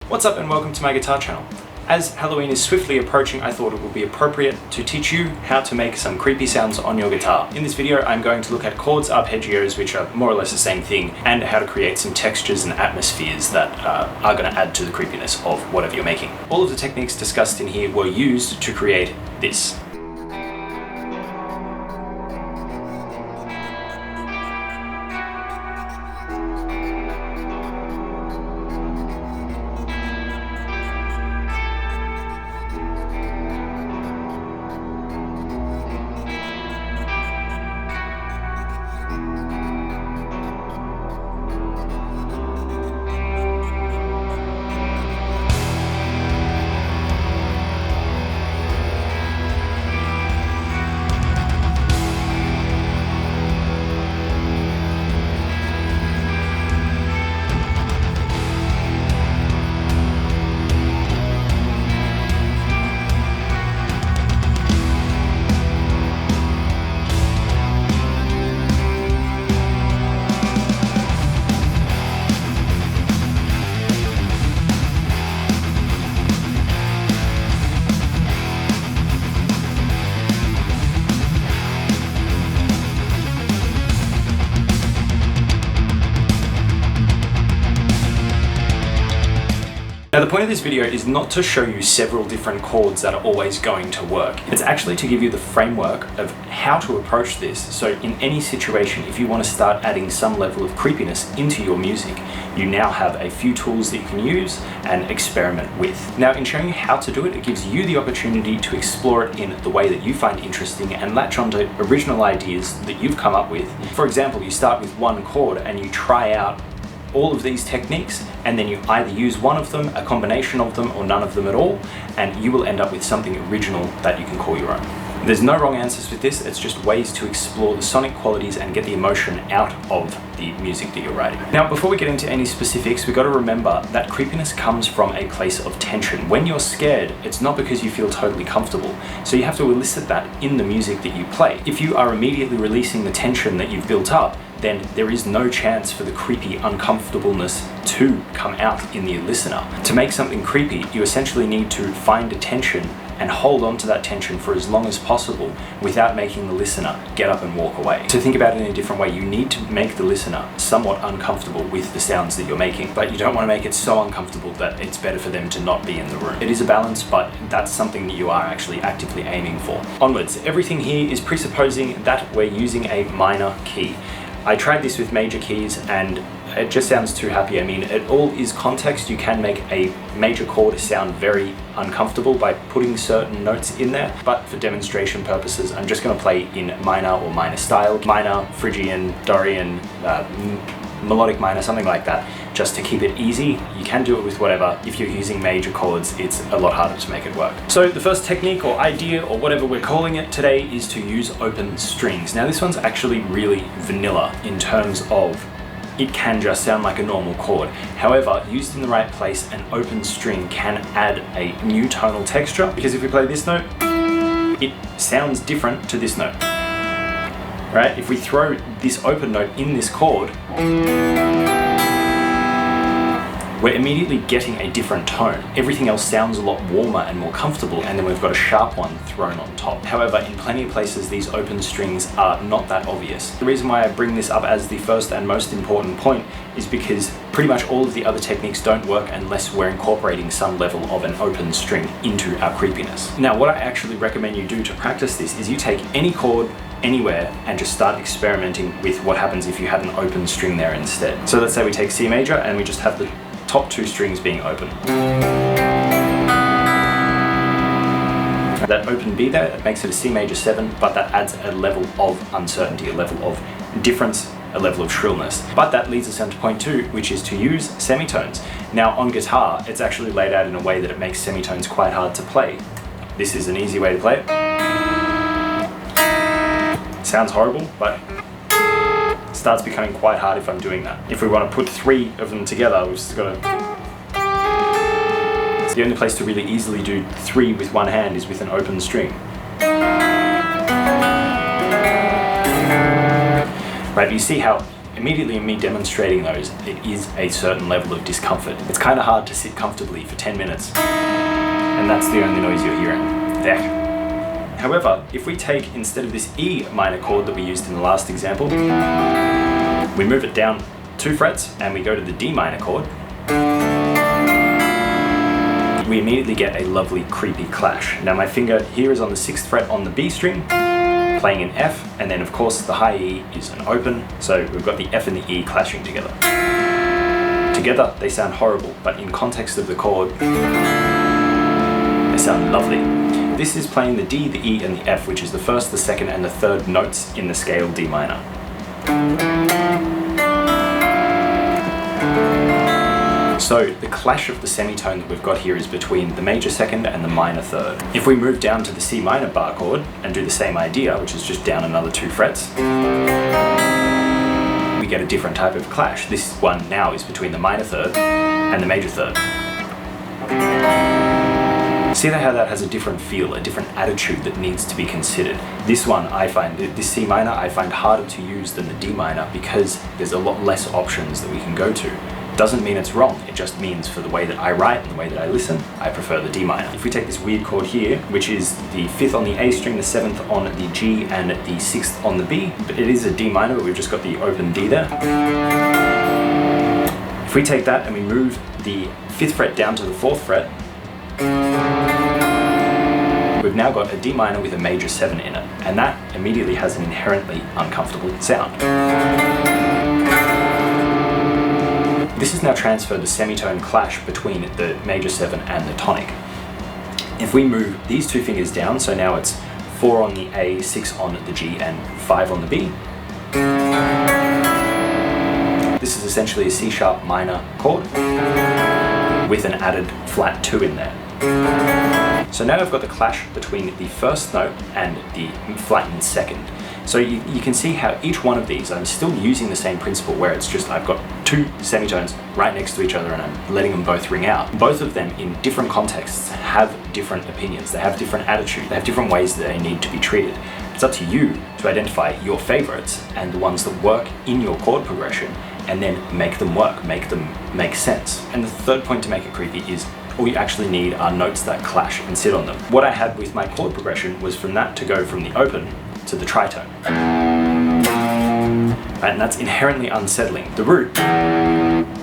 What's up and welcome to my guitar channel. As Halloween is swiftly approaching, I thought it would be appropriate to teach you how to make some creepy sounds on your guitar. In this video, I'm going to look at chords, arpeggios, which are more or less the same thing, and how to create some textures and atmospheres that are going to add to the creepiness of whatever you're making. All of the techniques discussed in here were used to create this. Now the point of this video is not to show you several different chords that are always going to work. It's actually to give you the framework of how to approach this. So in any situation, if you want to start adding some level of creepiness into your music, you now have a few tools that you can use and experiment with. Now in showing you how to do it, it gives you the opportunity to explore it in the way that you find interesting and latch onto original ideas that you've come up with. For example, you start with one chord and you try out all of these techniques, and then you either use one of them, a combination of them, or none of them at all, and you will end up with something original that you can call your own. There's no wrong answers with this, it's just ways to explore the sonic qualities and get the emotion out of the music that you're writing. Now, before we get into any specifics, we've got to remember that creepiness comes from a place of tension. When you're scared, it's not because you feel totally comfortable. So you have to elicit that in the music that you play. If you are immediately releasing the tension that you've built up, then there is no chance for the creepy uncomfortableness to come out in the listener. To make something creepy, you essentially need to find a tension and hold on to that tension for as long as possible without making the listener get up and walk away. To think about it in a different way, you need to make the listener somewhat uncomfortable with the sounds that you're making, but you don't want to make it so uncomfortable that it's better for them to not be in the room. It is a balance, but that's something that you are actually actively aiming for. Onwards, everything here is presupposing that we're using a minor key. I tried this with major keys and it just sounds too happy. I mean, it all is context. You can make a major chord sound very uncomfortable by putting certain notes in there, but for demonstration purposes, I'm just going to play in minor or minor style, minor, Phrygian, Dorian, melodic minor, something like that, just to keep it easy. You can do it with whatever. If you're using major chords, it's a lot harder to make it work. So the first technique or idea or whatever we're calling it today is to use open strings. Now this one's actually really vanilla in terms of it can just sound like a normal chord. However, used in the right place, an open string can add a new tonal texture, because if we play this note, it sounds different to this note. Right? If we throw this open note in this chord, we're immediately getting a different tone. Everything else sounds a lot warmer and more comfortable, and then we've got a sharp one thrown on top. However, in plenty of places, these open strings are not that obvious. The reason why I bring this up as the first and most important point is because pretty much all of the other techniques don't work unless we're incorporating some level of an open string into our creepiness. Now, what I actually recommend you do to practice this is you take any chord, anywhere, and just start experimenting with what happens if you had an open string there instead. So let's say we take C major and we just have the top two strings being open. That open B there, it makes it a C major 7, but that adds a level of uncertainty, a level of difference, a level of shrillness. But that leads us on to point 2, which is to use semitones. Now on guitar, it's actually laid out in a way that it makes semitones quite hard to play. This is an easy way to play it. Sounds horrible, but starts becoming quite hard if I'm doing that. If we want to put 3 of them together, we've just got to... The only place to really easily do 3 with one hand is with an open string. Right, you see how immediately in me demonstrating those, it is a certain level of discomfort. It's kind of hard to sit comfortably for 10 minutes, and that's the only noise you're hearing. There. However, if we take, instead of this E minor chord that we used in the last example, we move it down 2 frets and we go to the D minor chord, we immediately get a lovely creepy clash. Now my finger here is on the 6th fret on the B string, playing an F, and then of course the high E is an open, so we've got the F and the E clashing together. Together they sound horrible, but in context of the chord, they sound lovely. This is playing the D, the E and the F, which is the first, the second and the third notes in the scale D minor. So the clash of the semitone that we've got here is between the major second and the minor third. If we move down to the C minor bar chord and do the same idea, which is just down another 2 frets, we get a different type of clash. This one now is between the minor third and the major third. See how that has a different feel, a different attitude that needs to be considered. This one I find, this C minor, I find harder to use than the D minor because there's a lot less options that we can go to. Doesn't mean it's wrong, it just means for the way that I write and the way that I listen, I prefer the D minor. If we take this weird chord here, which is the 5th on the A string, the 7th on the G, and the 6th on the B, but it is a D minor, but we've just got the open D there. If we take that and we move the 5th fret down to the 4th fret, we've now got a D minor with a major 7 in it, and that immediately has an inherently uncomfortable sound. This has now transferred the semitone clash between the major 7 and the tonic. If we move these 2 fingers down, so now it's 4 on the A, 6 on the G, and 5 on the B, this is essentially a C sharp minor chord with an added flat 2 in there. So now I've got the clash between the first note and the flattened second. So you can see how each one of these, I'm still using the same principle where it's just I've got 2 semitones right next to each other and I'm letting them both ring out. Both of them in different contexts have different opinions, they have different attitudes, they have different ways that they need to be treated. It's up to you to identify your favorites and the ones that work in your chord progression and then make them work, make them make sense. And the third point to make it creepy is all you actually need are notes that clash and sit on them. What I had with my chord progression was from that to go from the open to the tritone. And that's inherently unsettling. The root,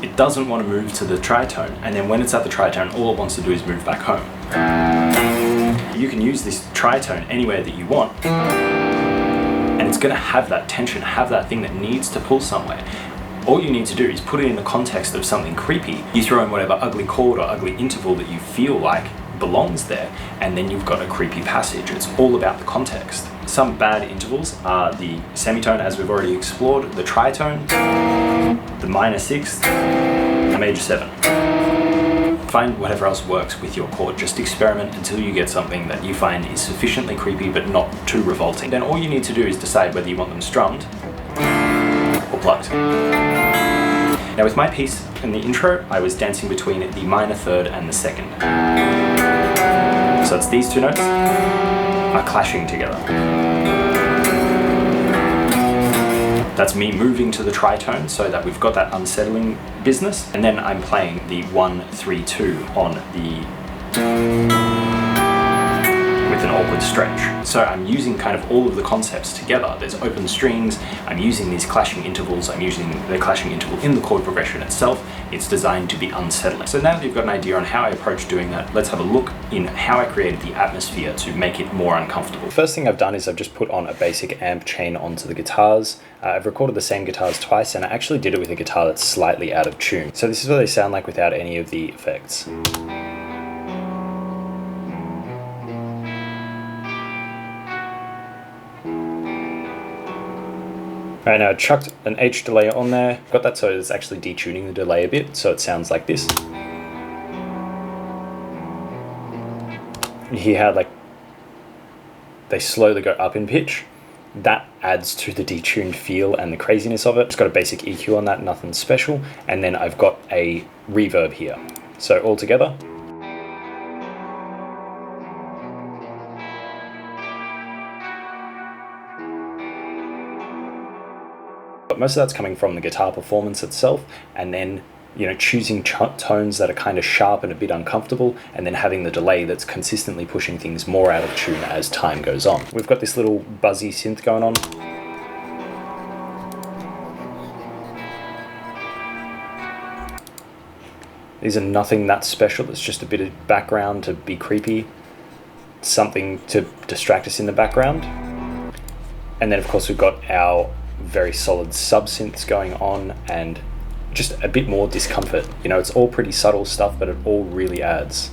it doesn't want to move to the tritone, and then when it's at the tritone, all it wants to do is move back home. You can use this tritone anywhere that you want, and it's going to have that tension, have that thing that needs to pull somewhere. All you need to do is put it in the context of something creepy. You throw in whatever ugly chord or ugly interval that you feel like belongs there, and then you've got a creepy passage. It's all about the context. Some bad intervals are the semitone, as we've already explored, the tritone, the minor 6th, the major 7. Find whatever else works with your chord. Just experiment until you get something that you find is sufficiently creepy but not too revolting. Then all you need to do is decide whether you want them strummed or plucked. Now with my piece in the intro, I was dancing between the minor 3rd and the 2nd. So it's these 2 notes are clashing together. That's me moving to the tritone so that we've got that unsettling business, and then I'm playing the 1-3-2 on the with an awkward stretch. So I'm using kind of all of the concepts together. There's open strings, I'm using these clashing intervals, I'm using the clashing interval in the chord progression itself. It's designed to be unsettling. So now that you've got an idea on how I approach doing that, let's have a look in how I created the atmosphere to make it more uncomfortable. First thing I've done is I've just put on a basic amp chain onto the guitars. I've recorded the same guitars twice, and I actually did it with a guitar that's slightly out of tune. So this is what they sound like without any of the effects. Right, now I chucked an H delay on there, got that so it's actually detuning the delay a bit, so it sounds like this. You hear how like they slowly go up in pitch. That adds to the detuned feel and the craziness of it. It's got a basic EQ on that, nothing special, and then I've got a reverb here. So all together. But most of that's coming from the guitar performance itself, and then choosing tones that are kind of sharp and a bit uncomfortable, and then having the delay that's consistently pushing things more out of tune as time goes on. We've got this little buzzy synth going on. These are nothing that special, it's just a bit of background to be creepy, something to distract us in the background. And then of course we've got our very solid sub-synths going on, and just a bit more discomfort. It's all pretty subtle stuff, but it all really adds.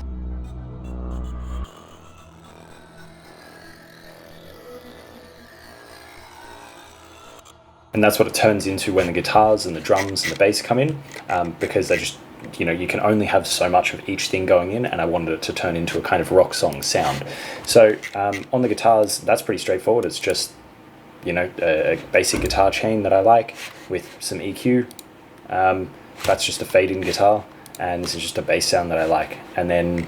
And that's what it turns into when the guitars and the drums and the bass come in, because they just, you can only have so much of each thing going in, and I wanted it to turn into a kind of rock song sound. So on the guitars, that's pretty straightforward. It's just, a basic guitar chain that I like with some EQ. That's just a fade-in guitar, and this is just a bass sound that I like. And then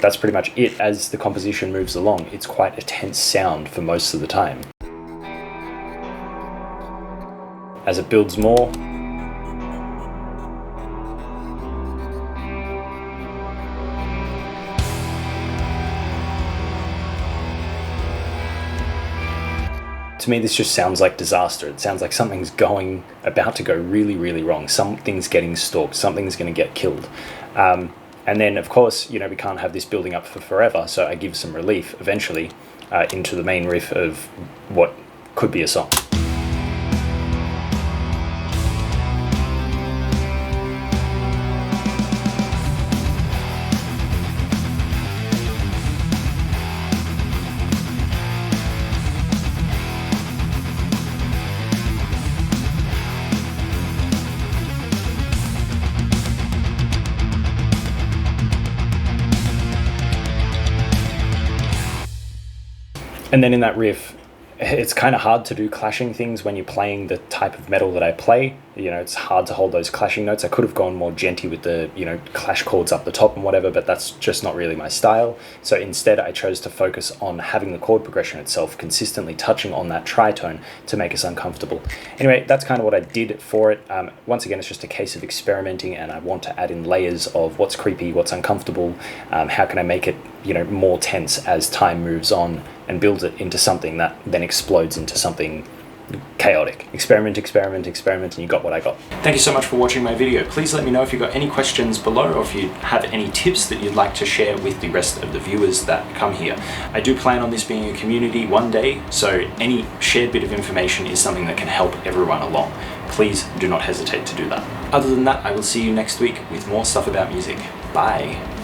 that's pretty much it. As the composition moves along, it's quite a tense sound for most of the time. As it builds more, to me, this just sounds like disaster. It sounds like something's about to go really, really wrong. Something's getting stalked. Something's going to get killed. And then, of course, we can't have this building up for forever. So I give some relief eventually into the main riff of what could be a song. And then in that riff, it's kind of hard to do clashing things when you're playing the type of metal that I play. It's hard to hold those clashing notes. I could have gone more genty with the, clash chords up the top and whatever, but that's just not really my style. So instead I chose to focus on having the chord progression itself consistently touching on that tritone to make us uncomfortable. Anyway, that's kind of what I did for it. Once again, it's just a case of experimenting, and I want to add in layers of what's creepy, what's uncomfortable, how can I make it, more tense as time moves on, and build it into something that then explodes into something chaotic. Experiment, experiment, experiment, and you got what I got. Thank you so much for watching my video. Please let me know if you've got any questions below, or if you have any tips that you'd like to share with the rest of the viewers that come here. I do plan on this being a community one day, so any shared bit of information is something that can help everyone along. Please do not hesitate to do that. Other than that, I will see you next week with more stuff about music. Bye.